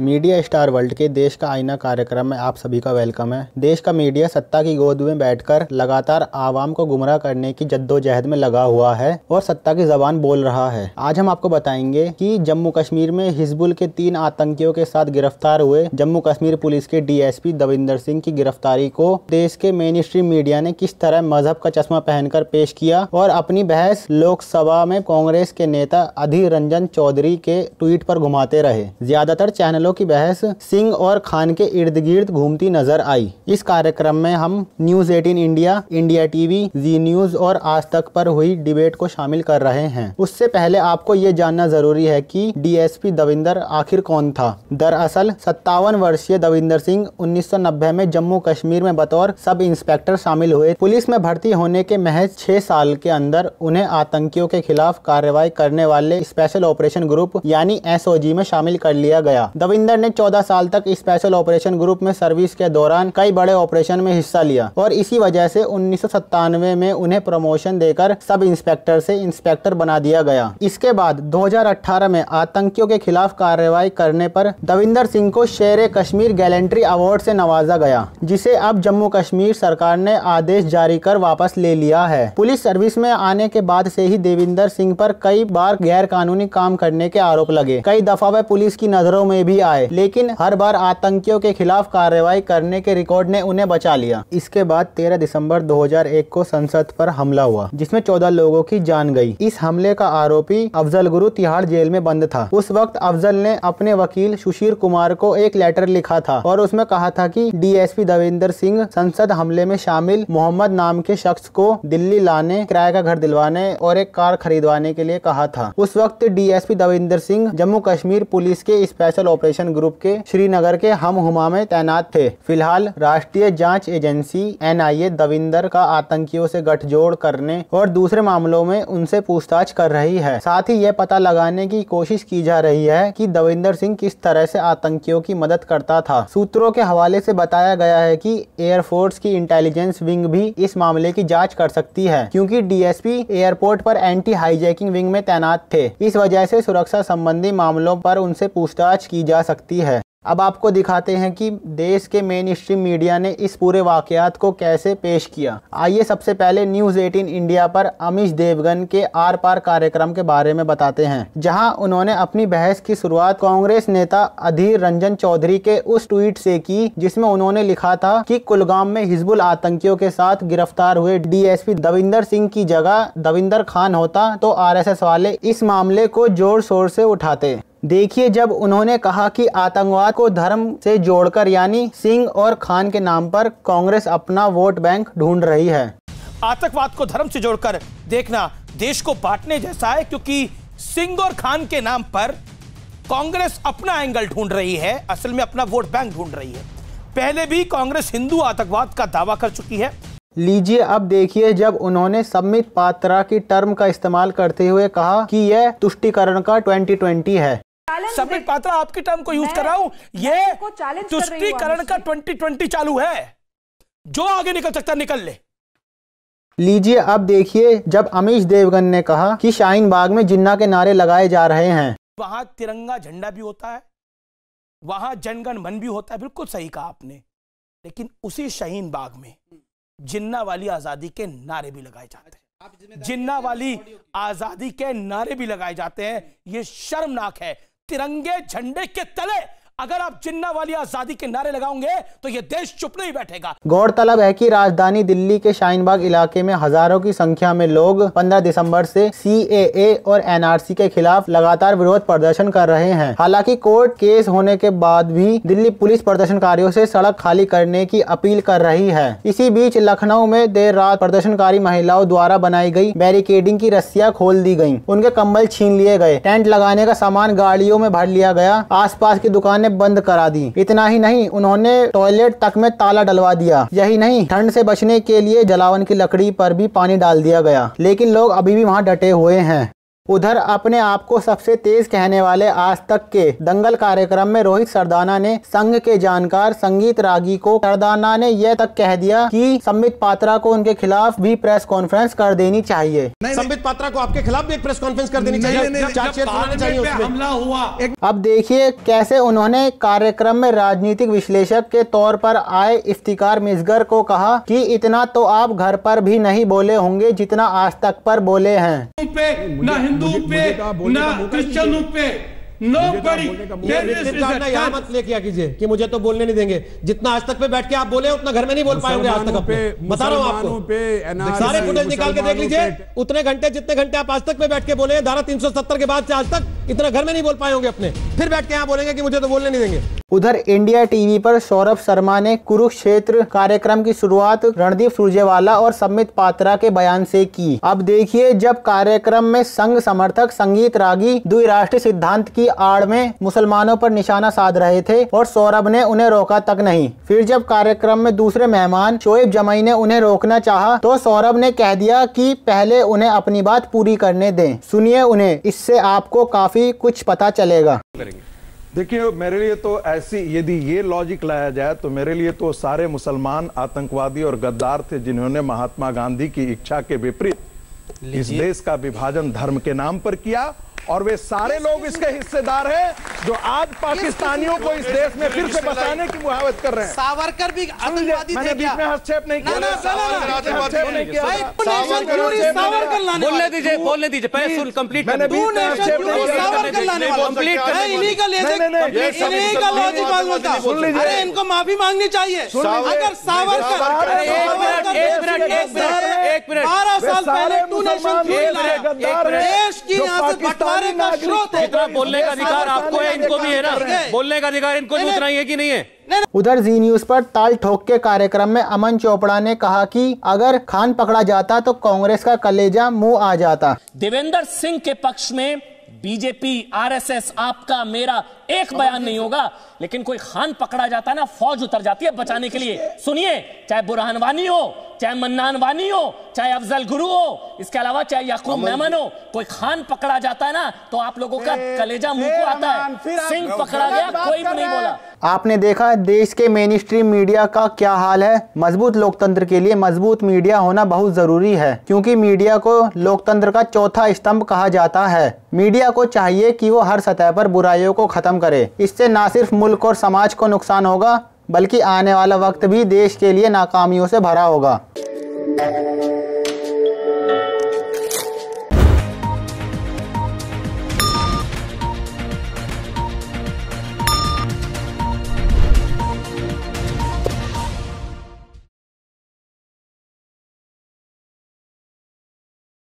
Media star world के देश का आईना कार्यक्रम में आप सभी का वेलकम है। देश का मीडिया सत्ता की गोद में बैठकर लगातार आवाम को गुमराह करने की जद्दोजहद में लगा हुआ है और सत्ता की जबान बोल रहा है। आज हम आपको बताएंगे कि जम्मू कश्मीर में हिजबुल के 3 आतंकियों के साथ गिरफ्तार हुए जम्मू कश्मीर पुलिस के डीएसपी दविंदर सिंह की गिरफ्तारी को देश के मेन स्ट्रीम मीडिया ने किस तरह मजहब का चश्मा पहनकर पेश किया और अपनी बहस लोकसभा में कांग्रेस के नेता अधीर रंजन चौधरी के ट्वीट पर घुमाते रहे। ज्यादातर चैनलों की बहस सिंह और खान के इर्द गिर्द घूमती नजर आई। इस कार्यक्रम में हम न्यूज 18 इंडिया, इंडिया टीवी, जी न्यूज और आज तक पर हुई डिबेट को शामिल कर रहे हैं। उससे पहले आपको ये जानना जरूरी है कि डीएसपी दविंदर आखिर कौन था। दरअसल 57 वर्षीय दविंदर सिंह 1990 में जम्मू कश्मीर में बतौर सब इंस्पेक्टर शामिल हुए। पुलिस में भर्ती होने के महज 6 साल के अंदर उन्हें आतंकियों के खिलाफ कार्रवाई करने वाले स्पेशल ऑपरेशन ग्रुप यानी एसओजी में शामिल कर लिया गया। दविंदर ने 14 साल तक स्पेशल ऑपरेशन ग्रुप में सर्विस के दौरान कई बड़े ऑपरेशन में हिस्सा लिया और इसी वजह से 1997 में उन्हें प्रमोशन देकर सब इंस्पेक्टर से इंस्पेक्टर बना दिया गया। इसके बाद 2018 में आतंकियों के खिलाफ कार्रवाई करने पर दविंदर सिंह को शेर कश्मीर गैलेंट्री अवार्ड से नवाजा गया, जिसे अब जम्मू कश्मीर सरकार ने आदेश जारी कर वापस ले लिया है। पुलिस सर्विस में आने के बाद से ही देविंदर सिंह पर कई बार गैर कानूनी काम करने के आरोप लगे। कई दफा वह पुलिस की नजरों में भी आए, लेकिन हर बार आतंकियों के खिलाफ कार्रवाई करने के रिकॉर्ड ने उन्हें बचा लिया। इसके बाद 13 दिसंबर 2001 को संसद पर हमला हुआ, जिसमें 14 लोगों की जान गई। इस हमले का आरोपी अफजल गुरु तिहाड़ जेल में बंद था। उस वक्त अफजल ने अपने वकील सुशील कुमार को एक लेटर लिखा था और उसमें कहा था कि डीएसपी दविंदर सिंह संसद हमले में शामिल मोहम्मद नाम के शख्स को दिल्ली लाने, किराए का घर दिलवाने और एक कार खरीदवाने के लिए कहा था। उस वक्त डीएसपी दविंदर सिंह जम्मू कश्मीर पुलिस के स्पेशल ऑपरेशन ग्रुप के श्रीनगर के हमहुमा में तैनात थे। फिलहाल राष्ट्रीय जांच एजेंसी एनआईए दविंदर का आतंकियों से गठजोड़ करने और दूसरे मामलों में उनसे पूछताछ कर रही है। साथ ही यह पता लगाने की कोशिश की जा रही है कि दविंदर सिंह किस तरह से आतंकियों की मदद करता था। सूत्रों के हवाले से बताया गया है कि एयरफोर्स की इंटेलिजेंस विंग भी इस मामले की जांच कर सकती है, क्योंकि डीएसपी एयरपोर्ट पर एंटी हाईजैकिंग विंग में तैनात थे। इस वजह से सुरक्षा संबंधी मामलों पर उनसे पूछताछ की जा सकती है। अब आपको दिखाते हैं कि देश के मेन स्ट्रीम मीडिया ने इस पूरे वाकयात को कैसे पेश किया। आइए सबसे पहले न्यूज 18 इंडिया पर अमीश देवगन के आर पार कार्यक्रम के बारे में बताते हैं, जहां उन्होंने अपनी बहस की शुरुआत कांग्रेस नेता अधीर रंजन चौधरी के उस ट्वीट से की, जिसमें उन्होंने लिखा था कि कुलगाम में हिजबुल आतंकियों के साथ गिरफ्तार हुए डीएसपी दविंदर सिंह की जगह दविंदर खान होता तो आरएसएस वाले इस मामले को जोर शोर से उठाते। देखिए, जब उन्होंने कहा कि आतंकवाद को धर्म से जोड़कर यानी सिंह और खान के नाम पर कांग्रेस अपना वोट बैंक ढूंढ रही है। आतंकवाद को धर्म से जोड़कर देखना देश को बांटने जैसा है, क्योंकि सिंह और खान के नाम पर कांग्रेस अपना एंगल ढूंढ रही है, असल में अपना वोट बैंक ढूंढ रही है। पहले भी कांग्रेस हिंदू आतंकवाद का दावा कर चुकी है। लीजिए अब देखिए, जब उन्होंने सम्मित पात्रा की टर्म का इस्तेमाल करते हुए कहा कि यह तुष्टीकरण का 2020 है। सम्मित पात्रा आपकी टर्म को यूज कर रहा हूं, ये तुष्टीकरण का 2020 चालू है। जो आगे निकल सकता निकल ले। लीजिए अब देखिए, जब अमीश देवगन ने कहा कि शाहीन बाग में जिन्ना के नारे लगाए जा रहे हैं। वहां तिरंगा झंडा भी होता है, वहां जनगण मन भी होता है, बिल्कुल सही कहा आपने। लेकिन उसी शाहीन बाग में जिन्ना वाली आजादी के नारे भी लगाए जाते हैं। जिन्ना वाली आजादी के नारे भी लगाए जाते हैं। ये शर्मनाक है। तिरंगे झंडे के तले अगर आप जिन्ना वाली आजादी के नारे लगाओगे तो ये देश चुप नहीं बैठेगा। गौरतलब है कि राजधानी दिल्ली के शाहीन बाग इलाके में हजारों की संख्या में लोग 15 दिसंबर से सीएए और एनआरसी के खिलाफ लगातार विरोध प्रदर्शन कर रहे हैं। हालांकि कोर्ट केस होने के बाद भी दिल्ली पुलिस प्रदर्शनकारियों से सड़क खाली करने की अपील कर रही है। इसी बीच लखनऊ में देर रात प्रदर्शनकारी महिलाओं द्वारा बनाई गई बैरिकेडिंग की रस्सियां खोल दी गयी, उनके कंबल छीन लिए गए, टेंट लगाने का सामान गाड़ियों में भर लिया गया, आसपास की दुकानें बंद करा दी। इतना ही नहीं, उन्होंने टॉयलेट तक में ताला डलवा दिया। यही नहीं, ठंड से बचने के लिए जलावन की लकड़ी पर भी पानी डाल दिया गया। लेकिन लोग अभी भी वहां डटे हुए हैं। उधर अपने आप को सबसे तेज कहने वाले आज तक के दंगल कार्यक्रम में रोहित सरदाना ने संघ के जानकार संगीत रागी को सरदाना ने यह तक कह दिया कि संबित पात्रा को उनके खिलाफ भी प्रेस कॉन्फ्रेंस कर देनी चाहिए। संबित पात्रा को आपके खिलाफ भी एक प्रेस कॉन्फ्रेंस कर देनी चाहिए। हमला हुआ। अब देखिए कैसे उन्होंने कार्यक्रम में राजनीतिक विश्लेषक के तौर पर आए इफ्तिकार मिसगर को कहा कि इतना तो आप घर पर भी नहीं बोले होंगे जितना आज तक पर बोले हैं। हिंदू पे ना क्रिश्चियनों पे नोबडी यहाँ मत ले किया कीजिए कि मुझे तो बोलने नहीं देंगे। जितना आज तक पे बैठ के आप बोले उतना घर में नहीं बोल पाएंगे आज तक। बता रहा हूँ आपको, सारे फुटेज निकाल के देख लीजिए। उतने घंटे जितने घंटे आप आज तक पे बैठ के बोले धारा 370 के बाद से आज तक इतना घर में नहीं बोल पाए होंगे अपने, फिर बैठ के यहाँ बोलेंगे कि मुझे तो बोलने नहीं देंगे। उधर इंडिया टीवी पर सौरभ शर्मा ने कुरुक्षेत्र कार्यक्रम की शुरुआत रणदीप सुरजेवाला और संबित पात्रा के बयान से की। अब देखिए जब कार्यक्रम में संघ समर्थक संगीत रागी द्विराष्ट्रीय सिद्धांत की आड़ में मुसलमानों पर निशाना साध रहे थे और सौरभ ने उन्हें रोका तक नहीं। फिर जब कार्यक्रम में दूसरे मेहमान शोएब जमई ने उन्हें रोकना चाहा तो सौरभ ने कह दिया कि पहले उन्हें अपनी बात पूरी करने दें। सुनिए उन्हें, इससे आपको काफी कुछ पता चलेगा। देखिए मेरे लिए तो ऐसी यदि ये लॉजिक लाया जाए तो मेरे लिए तो सारे मुसलमान आतंकवादी और गद्दार थे जिन्होंने महात्मा गांधी की इच्छा के विपरीत इस देश का विभाजन धर्म के नाम पर किया, और वे सारे लोग इसके हिस्सेदार हैं जो आज पाकिस्तानियों को इस देश में फिर से बसाने की मुहावत कर रहे हैं। सावरकर भी आतंकवादी थे क्या? मैं हस्तक्षेप नहीं किया। बोलने दीजिए, बोलने दीजिए, पहले सुन कंप्लीट कर। अरे इनको माफी मांगनी चाहिए। अगर सावरकर 12 साल पहले टू नेशन देश की यहाँ से बंटवारे का स्रोत है। इतना बोलने का अधिकार आपको है, इनको भी है ना? बोलने का अधिकार इनको भी उतना ही है कि नहीं है? उधर जी न्यूज पर ताल ठोक के कार्यक्रम में अमन चोपड़ा ने कहा कि अगर खान पकड़ा जाता तो कांग्रेस का कलेजा मुंह आ जाता। देवेंद्र सिंह के पक्ष में बीजेपी, आरएसएस, आपका मेरा एक बयान नहीं होगा, लेकिन कोई खान पकड़ा जाता है ना, फौज उतर जाती है बचाने के लिए। सुनिए, चाहे बुरहान वानी हो, चाहे मन्नान वानी हो, चाहे अफजल गुरु हो, इसके अलावा चाहे याकूब मेमन हो, कोई खान पकड़ा जाता है ना तो आप लोगों का कलेजा मुंह को आता है। सिंह पकड़ा गया, कोई भी नहीं बोला। आपने देखा देश के मेन स्ट्रीम मीडिया का क्या हाल है। मजबूत लोकतंत्र के लिए मजबूत मीडिया होना बहुत जरूरी है, क्योंकि मीडिया को लोकतंत्र का चौथा स्तंभ कहा जाता है। मीडिया को चाहिए कि वो हर सतह पर बुराइयों को खत्म करे। इससे न सिर्फ मुल्क और समाज को नुकसान होगा, बल्कि आने वाला वक्त भी देश के लिए नाकामियों से भरा होगा।